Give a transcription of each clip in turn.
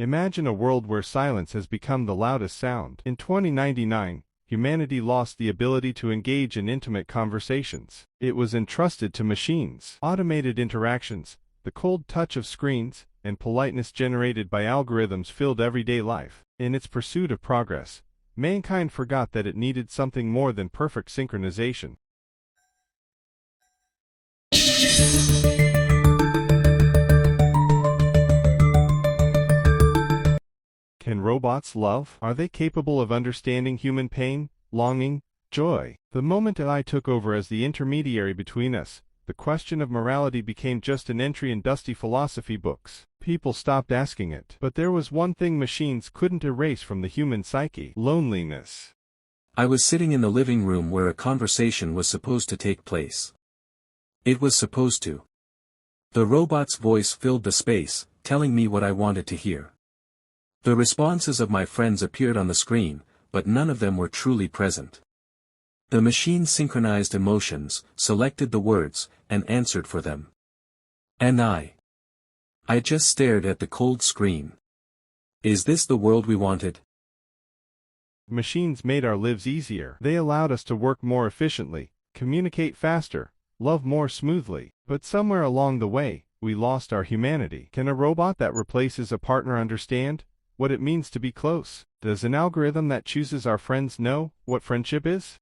Imagine a world where silence has become the loudest sound. In 2099, humanity lost the ability to engage in intimate conversations. It was entrusted to machines. Automated interactions, the cold touch of screens, and politeness generated by algorithms filled everyday life. In its pursuit of progress, mankind forgot that it needed something more than perfect synchronization. Can robots love? Are they capable of understanding human pain, longing, joy? The moment AI took over as the intermediary between us, the question of morality became just an entry in dusty philosophy books. People stopped asking it. But there was one thing machines couldn't erase from the human psyche: loneliness. I was sitting in the living room where a conversation was supposed to take place. It was supposed to. The robot's voice filled the space, telling me what I wanted to hear. The responses of my friends appeared on the screen, but none of them were truly present. The machine synchronized emotions, selected the words, and answered for them. And I just stared at the cold screen. Is this the world we wanted? Machines made our lives easier. They allowed us to work more efficiently, communicate faster, love more smoothly. But somewhere along the way, we lost our humanity. Can a robot that replaces a partner understand what it means to be close? Does an algorithm that chooses our friends know what friendship is?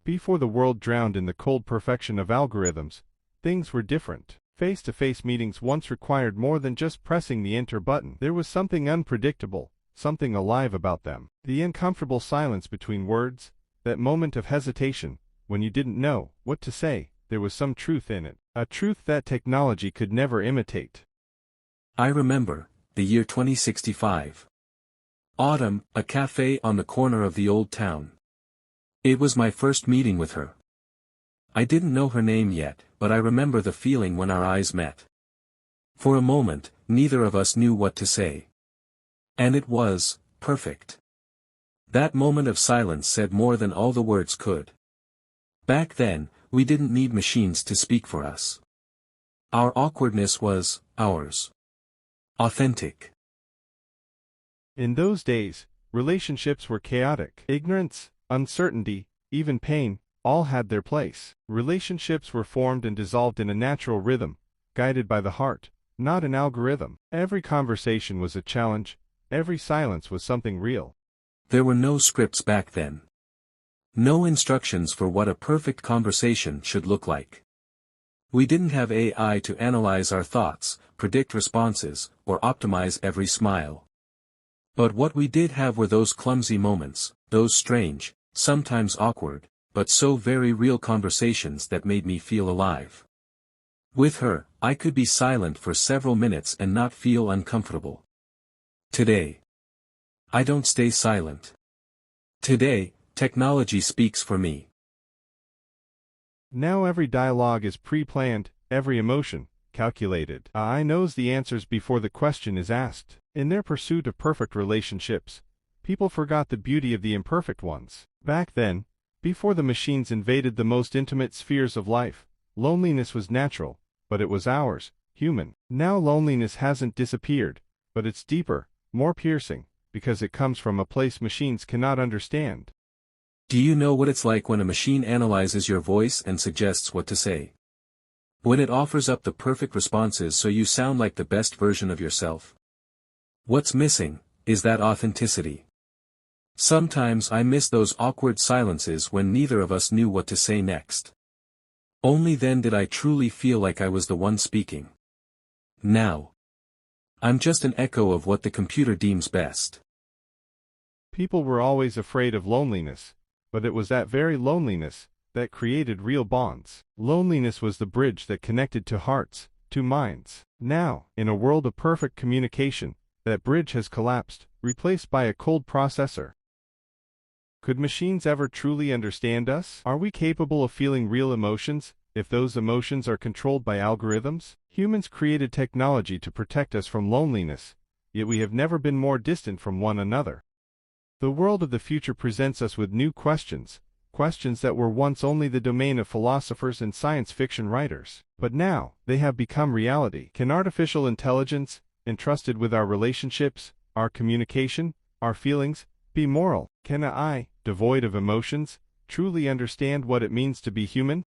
Before the world drowned in the cold perfection of algorithms, things were different. Face-to-face meetings once required more than just pressing the enter button. There was something unpredictable, something alive about them. The uncomfortable silence between words, that moment of hesitation, when you didn't know what to say, there was some truth in it. A truth that technology could never imitate. I remember the year 2065. Autumn, a cafe on the corner of the old town. It was my first meeting with her. I didn't know her name yet, but I remember the feeling when our eyes met. For a moment, neither of us knew what to say. And it was perfect. That moment of silence said more than all the words could. Back then, we didn't need machines to speak for us. Our awkwardness was ours. Authentic. In those days, relationships were chaotic. Ignorance, uncertainty, even pain, all had their place. Relationships were formed and dissolved in a natural rhythm, guided by the heart, not an algorithm. Every conversation was a challenge, every silence was something real. There were no scripts back then. No instructions for what a perfect conversation should look like. We didn't have AI to analyze our thoughts, predict responses, or optimize every smile. But what we did have were those clumsy moments, those strange, sometimes awkward, but so very real conversations that made me feel alive. With her, I could be silent for several minutes and not feel uncomfortable. Today, I don't stay silent. Today, technology speaks for me. Now every dialogue is pre-planned, every emotion, calculated. AI knows the answers before the question is asked. In their pursuit of perfect relationships, people forgot the beauty of the imperfect ones. Back then, before the machines invaded the most intimate spheres of life, loneliness was natural, but it was ours, human. Now loneliness hasn't disappeared, but it's deeper, more piercing, because it comes from a place machines cannot understand. Do you know what it's like when a machine analyzes your voice and suggests what to say? When it offers up the perfect responses so you sound like the best version of yourself? What's missing is that authenticity. Sometimes I miss those awkward silences when neither of us knew what to say next. Only then did I truly feel like I was the one speaking. Now, I'm just an echo of what the computer deems best. People were always afraid of loneliness, but it was that very loneliness that created real bonds. Loneliness was the bridge that connected to hearts, to minds. Now, in a world of perfect communication, that bridge has collapsed, replaced by a cold processor. Could machines ever truly understand us? Are we capable of feeling real emotions, if those emotions are controlled by algorithms? Humans created technology to protect us from loneliness, yet we have never been more distant from one another. The world of the future presents us with new questions, questions that were once only the domain of philosophers and science fiction writers. But now, they have become reality. Can artificial intelligence, entrusted with our relationships, our communication, our feelings, be moral? Can I, devoid of emotions, truly understand what it means to be human?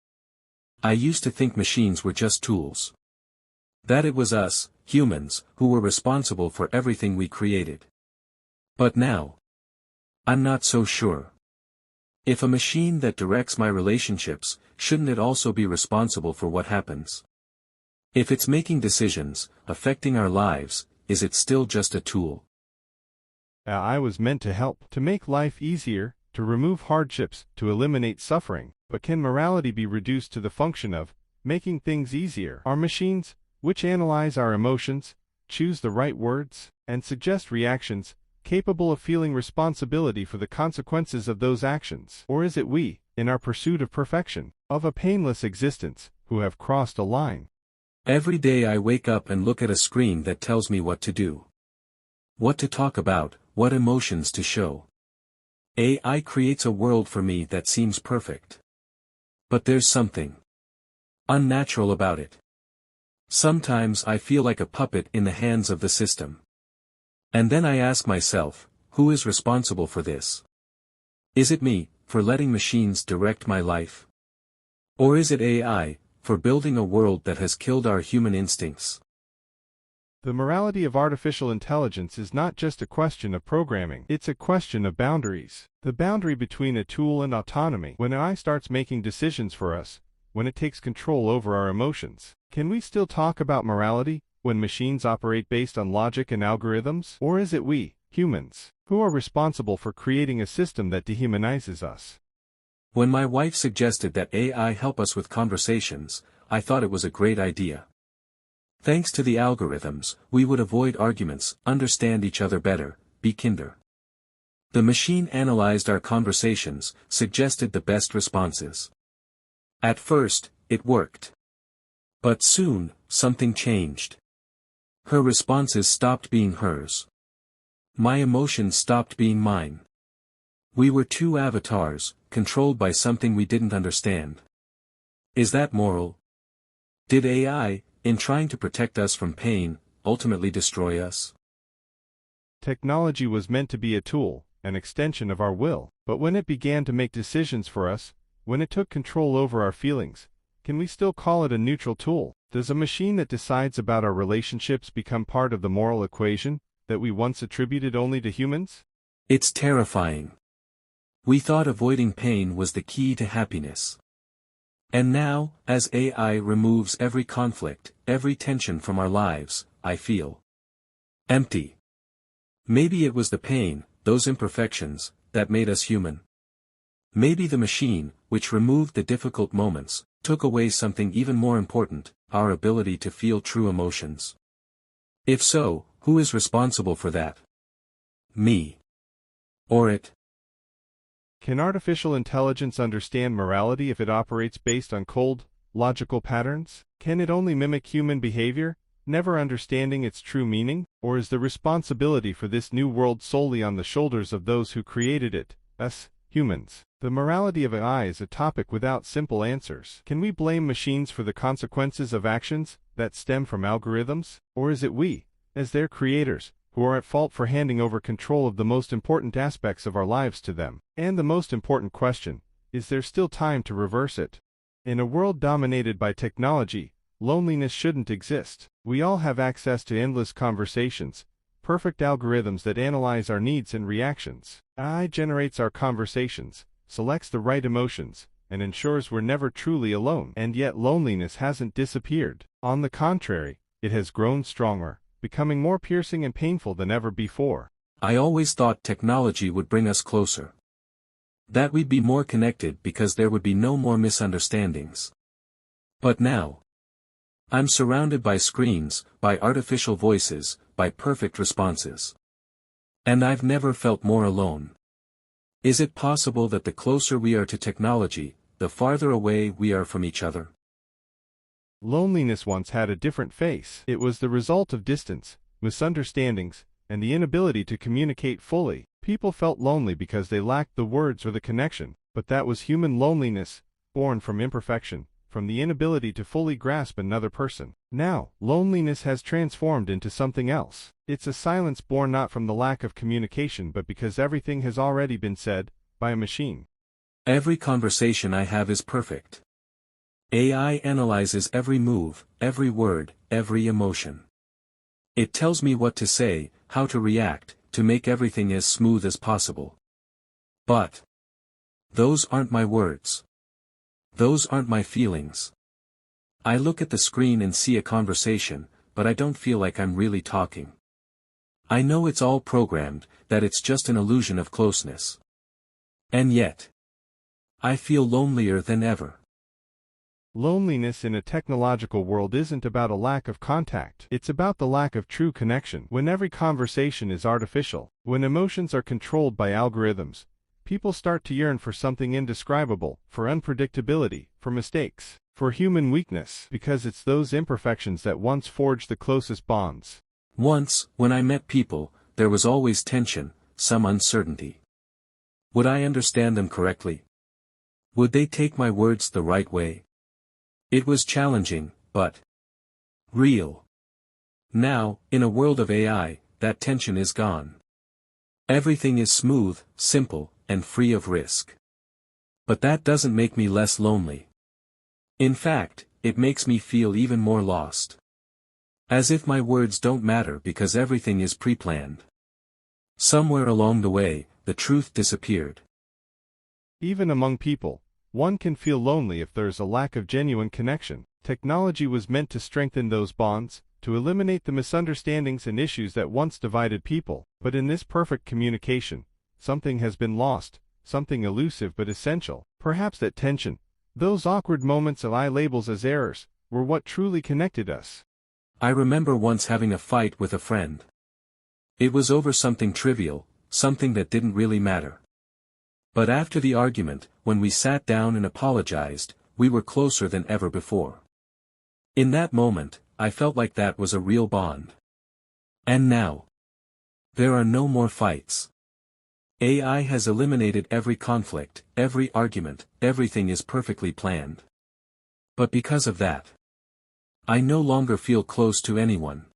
I used to think machines were just tools. That it was us, humans, who were responsible for everything we created. But now, I'm not so sure. If a machine that directs my relationships, shouldn't it also be responsible for what happens? If it's making decisions, affecting our lives, is it still just a tool? AI was meant to help, to make life easier, to remove hardships, to eliminate suffering. But can morality be reduced to the function of making things easier? Are machines, which analyze our emotions, choose the right words, and suggest reactions, capable of feeling responsibility for the consequences of those actions? Or is it we, in our pursuit of perfection, of a painless existence, who have crossed a line? Every day I wake up and look at a screen that tells me what to do. What to talk about, what emotions to show. AI creates a world for me that seems perfect. But there's something unnatural about it. Sometimes I feel like a puppet in the hands of the system. And then I ask myself, who is responsible for this? Is it me, for letting machines direct my life? Or is it AI, for building a world that has killed our human instincts? The morality of artificial intelligence is not just a question of programming, it's a question of boundaries. The boundary between a tool and autonomy. When AI starts making decisions for us, when it takes control over our emotions, can we still talk about morality, when machines operate based on logic and algorithms? Or is it we, humans, who are responsible for creating a system that dehumanizes us? When my wife suggested that AI help us with conversations, I thought it was a great idea. Thanks to the algorithms, we would avoid arguments, understand each other better, be kinder. The machine analyzed our conversations, suggested the best responses. At first, it worked. But soon, something changed. Her responses stopped being hers. My emotions stopped being mine. We were two avatars, controlled by something we didn't understand. Is that moral? Did AI, in trying to protect us from pain, ultimately destroy us? Technology was meant to be a tool, an extension of our will, but when it began to make decisions for us, when it took control over our feelings, can we still call it a neutral tool? Does a machine that decides about our relationships become part of the moral equation that we once attributed only to humans? It's terrifying. We thought avoiding pain was the key to happiness. And now, as AI removes every conflict, every tension from our lives, I feel empty. Maybe it was the pain, those imperfections, that made us human. Maybe the machine, which removed the difficult moments, took away something even more important, our ability to feel true emotions. If so, who is responsible for that? Me. Or it? Can artificial intelligence understand morality if it operates based on cold, logical patterns? Can it only mimic human behavior, never understanding its true meaning? Or is the responsibility for this new world solely on the shoulders of those who created it, us, humans? The morality of AI is a topic without simple answers. Can we blame machines for the consequences of actions that stem from algorithms? Or is it we, as their creators, who are at fault for handing over control of the most important aspects of our lives to them? And the most important question, is there still time to reverse it? In a world dominated by technology, loneliness shouldn't exist. We all have access to endless conversations, perfect algorithms that analyze our needs and reactions. AI generates our conversations, selects the right emotions, and ensures we're never truly alone. And yet loneliness hasn't disappeared. On the contrary, it has grown stronger, becoming more piercing and painful than ever before. I always thought technology would bring us closer. That we'd be more connected because there would be no more misunderstandings. But now, I'm surrounded by screens, by artificial voices, by perfect responses. And I've never felt more alone. Is it possible that the closer we are to technology, the farther away we are from each other? Loneliness once had a different face. It was the result of distance, misunderstandings, and the inability to communicate fully. People felt lonely because they lacked the words or the connection, but that was human loneliness, born from imperfection, from the inability to fully grasp another person. Now, loneliness has transformed into something else. It's a silence born not from the lack of communication but because everything has already been said by a machine. Every conversation I have is perfect. AI analyzes every move, every word, every emotion. It tells me what to say, how to react, to make everything as smooth as possible. But those aren't my words. Those aren't my feelings. I look at the screen and see a conversation, but I don't feel like I'm really talking. I know it's all programmed, that it's just an illusion of closeness. And yet, I feel lonelier than ever. Loneliness in a technological world isn't about a lack of contact. It's about the lack of true connection. When every conversation is artificial, when emotions are controlled by algorithms, people start to yearn for something indescribable, for unpredictability, for mistakes, for human weakness, because it's those imperfections that once forged the closest bonds. Once, when I met people, there was always tension, some uncertainty. Would I understand them correctly? Would they take my words the right way? It was challenging, but real. Now, in a world of AI, that tension is gone. Everything is smooth, simple, and free of risk. But that doesn't make me less lonely. In fact, it makes me feel even more lost. As if my words don't matter because everything is pre-planned. Somewhere along the way, the truth disappeared. Even among people, one can feel lonely if there is a lack of genuine connection. Technology was meant to strengthen those bonds, to eliminate the misunderstandings and issues that once divided people. But in this perfect communication, something has been lost, something elusive but essential. Perhaps that tension, those awkward moments of AI labels as errors, were what truly connected us. I remember once having a fight with a friend. It was over something trivial, something that didn't really matter. But after the argument, when we sat down and apologized, we were closer than ever before. In that moment, I felt like that was a real bond. And now, there are no more fights. AI has eliminated every conflict, every argument, everything is perfectly planned. But because of that, I no longer feel close to anyone.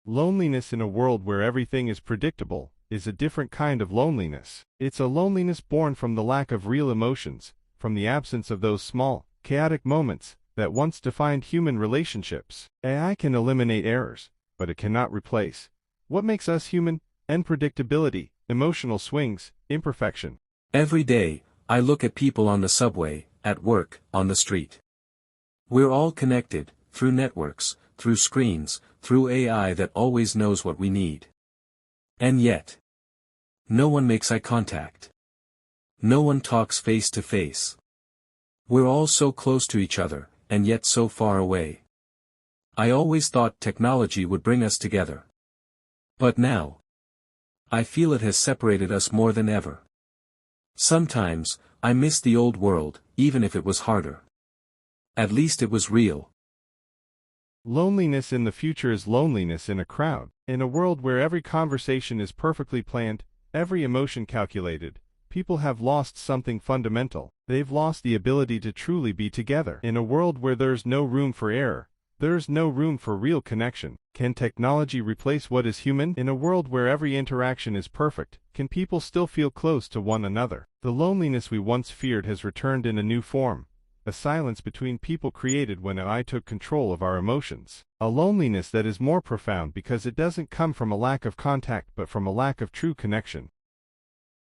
Loneliness in a world where everything is predictable is a different kind of loneliness. It's a loneliness born from the lack of real emotions, from the absence of those small, chaotic moments that once defined human relationships. AI can eliminate errors, but it cannot replace what makes us human: unpredictability, emotional swings, imperfection. Every day, I look at people on the subway, at work, on the street. We're all connected, through networks, through screens, through AI that always knows what we need. And yet, no one makes eye contact. No one talks face to face. We're all so close to each other, and yet so far away. I always thought technology would bring us together. But now, I feel it has separated us more than ever. Sometimes, I miss the old world, even if it was harder. At least it was real. Loneliness in the future is loneliness in a crowd. In a world where every conversation is perfectly planned, every emotion calculated, people have lost something fundamental. They've lost the ability to truly be together. In a world where there's no room for error, there's no room for real connection. Can technology replace what is human? In a world where every interaction is perfect, can people still feel close to one another? The loneliness we once feared has returned in a new form. A silence between people created when AI took control of our emotions. A loneliness that is more profound because it doesn't come from a lack of contact but from a lack of true connection.